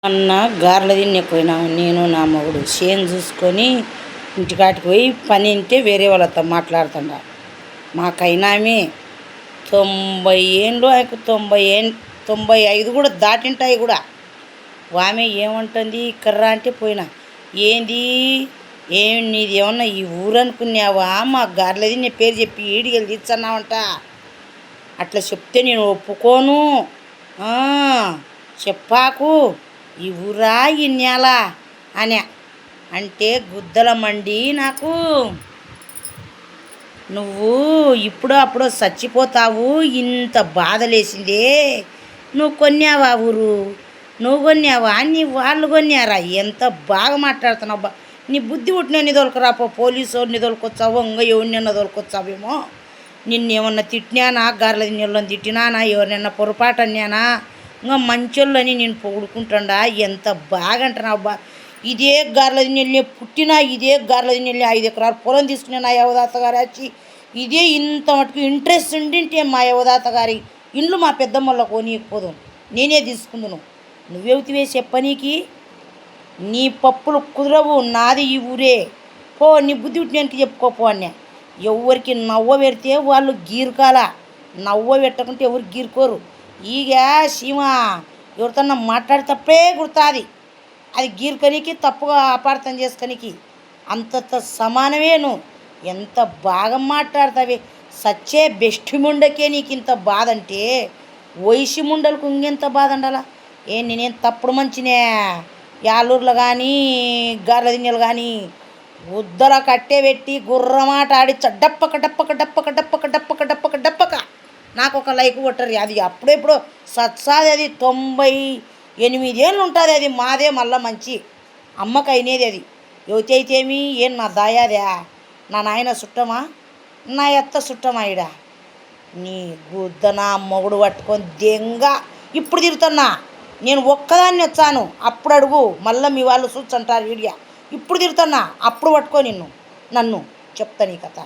మొన్న గారెలు తినకపోయినాము నేను నా మొగుడు చేను చూసుకొని ఇంటికాటికి పోయి పని ఉంటే వేరే వాళ్ళతో మాట్లాడుతుండ మాకైనామే 90 ఏండ్లు ఆయనకు 95 కూడా దాటింటాయి కూడా. ఆమె ఏమంటుంది కర్రా అంటే పోయినా ఏంది నీది ఏమన్నా ఈ ఊరు అనుకున్నావా మా గారెలది నీ పేరు చెప్పి ఈడిగలు తీర్చన్నావంట. అట్లా చెప్తే నేను ఒప్పుకోను, చెప్పాకు ఈ ఊరా ఈ నేల అని అంటే గుద్దల మండి నాకు. నువ్వు ఇప్పుడు అప్పుడు చచ్చిపోతావు, ఇంత బాధలేసిందే. నువ్వు కొన్నావా ఊరు? నువ్వు కొన్నావా నీ వాళ్ళు కొన్నారా? ఎంత బాగా మాట్లాడుతున్నావు నీ బుద్ధి పుట్టిన తోలుకురాపో, పోలీసు వాడిని తోలుకొచ్చావో ఇంకా ఎవరినైనా తోలుకొచ్చావేమో. నిన్నేమన్నా తిట్టినానా? గారెల తిన్నోళ్ళని తిట్టినానా? ఎవరినైనా పొరపాటు అన్నానా? ఇంకా మంచోళ్ళని నేను పొగుడుకుంటుండా. ఎంత బాగా అంటున్నావు ఇదే గారెల తిన్నెళ్ళి పుట్టినా, ఇదే గారెల తిన్నెళ్ళి 5 ఎకరాలు పొలం తీసుకునే నా యవదాత గారు వచ్చి ఇదే ఇంత మటుకు ఇంట్రెస్ట్ ఉండింటే మా యవదాత గారి ఇండ్లు మా పెద్దమ్మల్లో కొనియకపోదు, నేనే తీసుకుందును. నువ్వెవుతివే చెప్పనీకి? నీ పప్పులు కుదరవు, నాది ఈ ఊరే. పో నీ బుద్ధి పుట్టినానికి చెప్పుకోపో అన్నా. ఎవరికి నవ్వ పెడితే వాళ్ళు గీరుకాల, నవ్వ పెట్టకుంటే ఎవరు గీరుకోరు. ఈగ సీమ ఎవరితోన్నా మాట్లాడి తప్పే గుర్తుంది, అది గీరుకనికి తప్పుగా అపార్థం చేసుకనికి అంత సమానమే. నువ్వు ఎంత బాగా మాట్లాడతావే. సచ్చే బెస్ట్ ముండకే నీకు ఇంత బాధ అంటే వయసు ముండలకు ఇంకెంత బాధ ఉండాలా? నేనేం తప్పుడు మంచినే యాలూరులో కానీ గారెల దిన్నెలు కానీ ఉద్దర కట్టే పెట్టి గుర్రమాట ఆడిచ్చ డప్పక డప్పక డప్పక డప్పక డప్పక డప్పక డప్పక నాకు ఒక లైక్ కొట్టరు. అది అప్పుడెప్పుడు సత్సాది, అది 98 ఏళ్ళు ఉంటుంది. అది మాదే మళ్ళా మంచి అమ్మకు అయినది. అది యువతి అయితేమి ఏం నా దాయాదా? నా నాయన చుట్టమా, నా ఎత్త చుట్టమా? ఇడ నీ గుద్ద నా మొగుడు పట్టుకొని దెంగ ఇప్పుడు తిరుగుతున్నా. నేను ఒక్కదాన్ని వచ్చాను, అప్పుడు అడుగు మళ్ళీ మీ వాళ్ళు చూచంటారు వీడియా. ఇప్పుడు తిరుగుతున్నా, అప్పుడు పట్టుకో నన్ను చెప్తా నీ కథ.